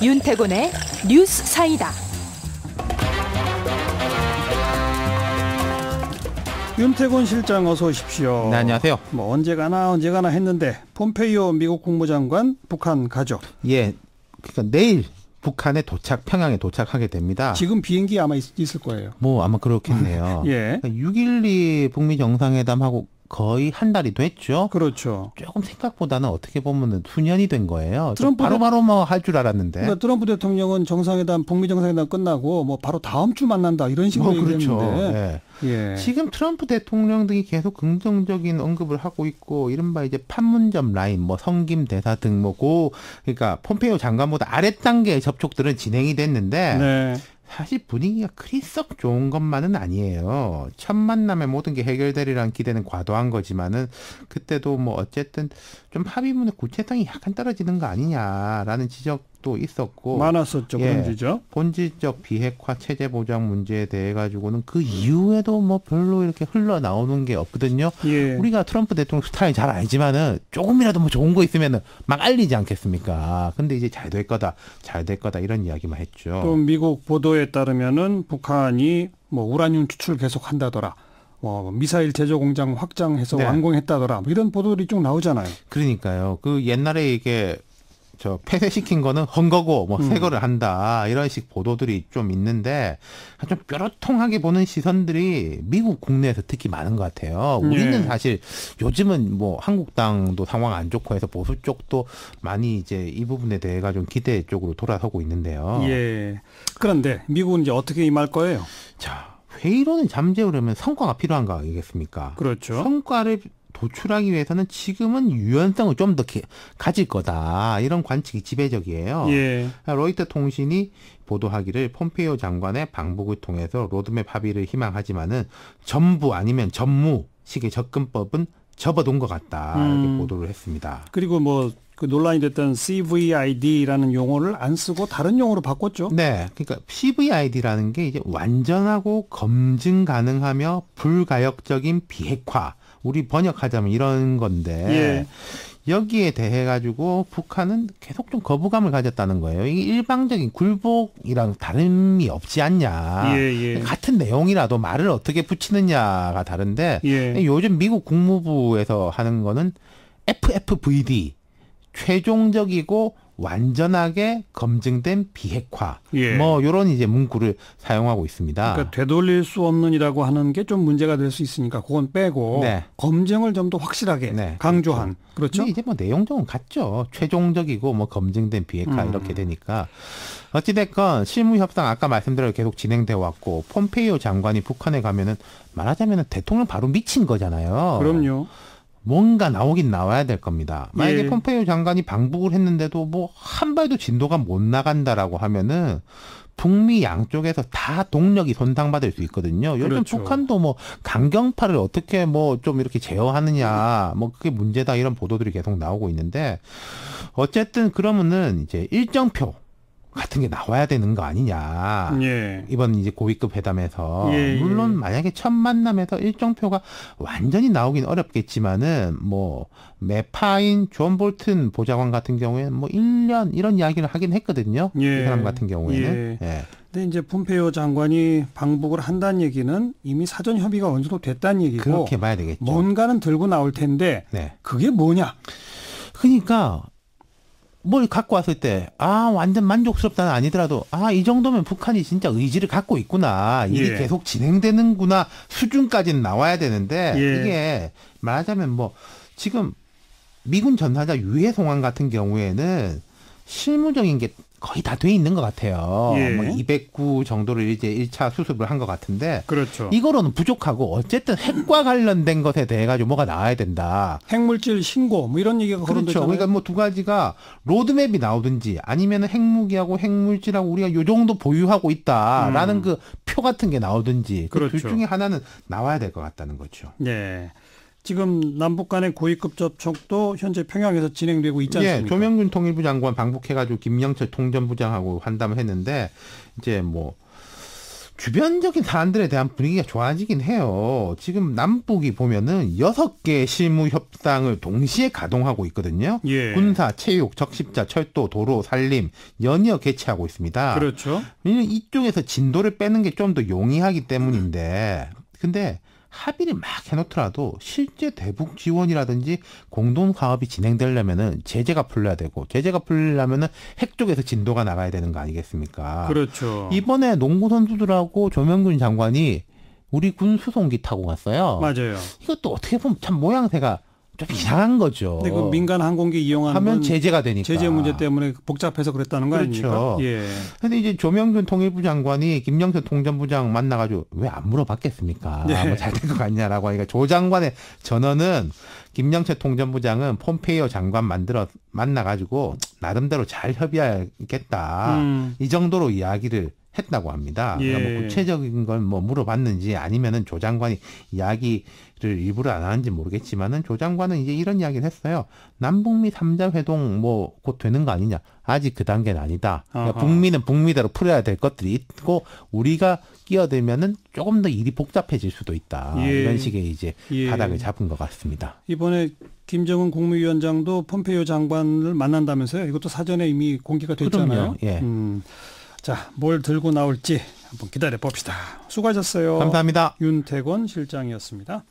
윤태곤의 뉴스 사이다. 윤태곤 실장 어서 오십시오. 네, 안녕하세요. 뭐 언제 가나 했는데 폼페이오 미국 국무장관 북한 가죠. 예, 그러니까 내일 북한에 평양에 도착하게 됩니다. 지금 비행기 아마 있을 거예요. 뭐 아마 그렇겠네요. 예. 그러니까 6.12 북미 정상회담하고 거의 한 달이 됐죠. 그렇죠. 조금 생각보다는 어떻게 보면은 수년이 된 거예요. 트럼프 바로 뭐 할 줄 알았는데. 그러니까 트럼프 대통령은 북미 정상회담 끝나고 뭐 바로 다음 주 만난다 이런 식으로 그렇죠. 얘기했는데. 예. 예. 지금 트럼프 대통령 등이 계속 긍정적인 언급을 하고 있고 이른바 이제 판문점 라인, 뭐 성김 대사 등 그러니까 폼페이오 장관보다 아래 단계의 접촉들은 진행이 됐는데. 네. 사실 분위기가 그리 썩 좋은 것만은 아니에요. 첫 만남에 모든 게 해결되리라는 기대는 과도한 거지만은 그때도 뭐 어쨌든 좀 합의문의 구체성이 약간 떨어지는 거 아니냐라는 지적도 있었고 많았었죠. 그런 지적. 본질적 비핵화 체제 보장 문제에 대해 가지고는 그 이후에도 뭐 별로 이렇게 흘러나오는 게 없거든요. 예. 우리가 트럼프 대통령 스타일 잘 알지만은 조금이라도 뭐 좋은 거 있으면은 막 알리지 않겠습니까? 근데 이제 잘 될 거다 이런 이야기만 했죠. 또 미국 보도에 따르면은 북한이 뭐 우라늄 추출 계속한다더라. 미사일 제조 공장 확장해서 네. 완공했다더라. 뭐 이런 보도들이 쭉 나오잖아요. 그러니까요. 그 옛날에 이게 폐쇄시킨 거는 헌거고 뭐 새 거를 한다 이런 식 보도들이 좀 있는데 좀 뾰로통하게 보는 시선들이 미국 국내에서 특히 많은 것 같아요. 우리는 사실 요즘은 뭐 한국당도 상황 안 좋고 해서 보수 쪽도 많이 이제 이 부분에 대해 좀 기대 쪽으로 돌아서고 있는데요. 예. 그런데 미국은 이제 어떻게 임할 거예요? 자, 회의론을 잠재우려면 성과가 필요한 거 아니겠습니까? 그렇죠. 성과를 도출하기 위해서는 지금은 유연성을 좀 더 가질 거다. 이런 관측이 지배적이에요. 예. 로이터 통신이 보도하기를 폼페이오 장관의 방북을 통해서 로드맵 합의를 희망하지만은 전부 아니면 전무식의 접근법은 접어둔 것 같다. 이렇게 보도를 했습니다. 그리고 그 논란이 됐던 CVID라는 용어를 안 쓰고 다른 용어로 바꿨죠. 네. 그러니까 CVID라는 게 이제 완전하고 검증 가능하며 불가역적인 비핵화. 우리 번역하자면 이런 건데 여기에 대해 가지고 북한은 계속 좀 거부감을 가졌다는 거예요. 이게 일방적인 굴복이랑 다름이 없지 않냐. 같은 내용이라도 말을 어떻게 붙이느냐가 다른데 요즘 미국 국무부에서 하는 거는 FFVD 최종적이고 완전하게 검증된 비핵화. 뭐 이런 이제 문구를 사용하고 있습니다. 그러니까 되돌릴 수 없는이라고 하는 게 좀 문제가 될 수 있으니까 그건 빼고 검증을 좀 더 확실하게 강조한. 그렇죠. 이제 뭐 내용적은 같죠. 최종적이고 뭐 검증된 비핵화 이렇게 되니까. 어찌됐건 실무 협상 아까 말씀대로 계속 진행돼 왔고 폼페이오 장관이 북한에 가면은 말하자면은 대통령 바로 미친 거잖아요. 그럼요. 뭔가 나오긴 나와야 될 겁니다. 만약에 폼페이오 장관이 방북을 했는데도 뭐 한 발도 진도가 못 나간다라고 하면은 북미 양쪽에서 다 동력이 손상받을 수 있거든요. 요즘 그렇죠. 북한도 뭐 강경파를 어떻게 뭐 좀 이렇게 제어하느냐 뭐 그게 문제다 이런 보도들이 계속 나오고 있는데 어쨌든 그러면은 이제 일정표 같은 게 나와야 되는 거 아니냐. 이번 이제 고위급 회담에서. 물론 만약에 첫 만남에서 일정표가 완전히 나오긴 어렵겠지만은 뭐 매파인 존 볼튼 보좌관 같은 경우에는 뭐 1년 이런 이야기를 하긴 했거든요. 이 사람 같은 경우에는. 근데 이제 폼페이오 장관이 방북을 한다는 얘기는 이미 사전 협의가 어느 정도 됐다는 얘기고. 그렇게 봐야 되겠죠. 뭔가는 들고 나올 텐데 그게 뭐냐. 그러니까 뭘 갖고 왔을 때, 완전 만족스럽다는 아니더라도, 이 정도면 북한이 진짜 의지를 갖고 있구나. 이게 계속 진행되는구나. 수준까지는 나와야 되는데, 이게 말하자면 뭐, 지금 미군 전사자 유해 송환 같은 경우에는 실무적인 게 거의 다 돼 있는 것 같아요. 뭐 209 정도를 이제 1차 수습을 한 것 같은데. 그렇죠. 이거로는 부족하고 어쨌든 핵과 관련된 것에 대해 가지고 뭐가 나와야 된다. 핵물질 신고 뭐 이런 얘기가 그렇죠. 그러니까 뭐 두 가지가 로드맵이 나오든지 아니면 핵무기하고 핵물질하고 우리가 요 정도 보유하고 있다라는 그 표 같은 게 나오든지 그 둘 중에 하나는 나와야 될 것 같다는 거죠. 지금 남북 간의 고위급 접촉도 현재 평양에서 진행되고 있지 않습니까? 조명균 통일부 장관 방북해가지고 김영철 통전부장하고 환담을 했는데 이제 뭐 주변적인 사안들에 대한 분위기가 좋아지긴 해요. 지금 남북이 보면은 6개의 실무 협상을 동시에 가동하고 있거든요. 예. 군사, 체육, 적십자, 철도, 도로, 산림 연이어 개최하고 있습니다. 그렇죠. 왜냐면 이쪽에서 진도를 빼는 게 좀 더 용이하기 때문인데, 근데 합의를 막 해놓더라도 실제 대북 지원이라든지 공동 사업이 진행되려면은 제재가 풀려야 되고, 제재가 풀리려면은 핵 쪽에서 진도가 나가야 되는 거 아니겠습니까? 그렇죠. 이번에 농구 선수들하고 조명균 장관이 우리 군 수송기 타고 갔어요. 맞아요. 이것도 어떻게 보면 참 모양새가 좀 이상한 거죠. 근데 그 민간 항공기 이용하는 하면 건 제재가 되니까. 제재 문제 때문에 복잡해서 그랬다는 거 그렇죠. 아닙니까? 예. 근데 이제 조명균 통일부 장관이 김영철 통전부장 만나가지고 왜 안 물어봤겠습니까? 네. 뭐 잘 된 것 같냐라고 하니까 조 장관의 전언은 김영철 통전부장은 폼페이오 장관 만나가지고 나름대로 잘 협의하겠다. 이 정도로 이야기를 했다고 합니다. 예. 그러니까 뭐 구체적인 건 뭐 물어봤는지 아니면은 조 장관이 이야기를 일부러 안 하는지 모르겠지만은 조 장관은 이제 이런 이야기를 했어요. 남북미 3자 회동 뭐 곧 되는 거 아니냐? 아직 그 단계는 아니다. 그러니까 북미는 북미대로 풀어야 될 것들이 있고 우리가 끼어들면은 조금 더 일이 복잡해질 수도 있다. 예. 이런 식의 이제 예. 바닥을 잡은 것 같습니다. 이번에 김정은 국무위원장도 폼페이오 장관을 만난다면서요? 이것도 사전에 이미 공개가 됐잖아요. 그럼요. 예. 자, 뭘 들고 나올지 한번 기다려 봅시다. 수고하셨어요. 감사합니다. 윤태권 실장이었습니다.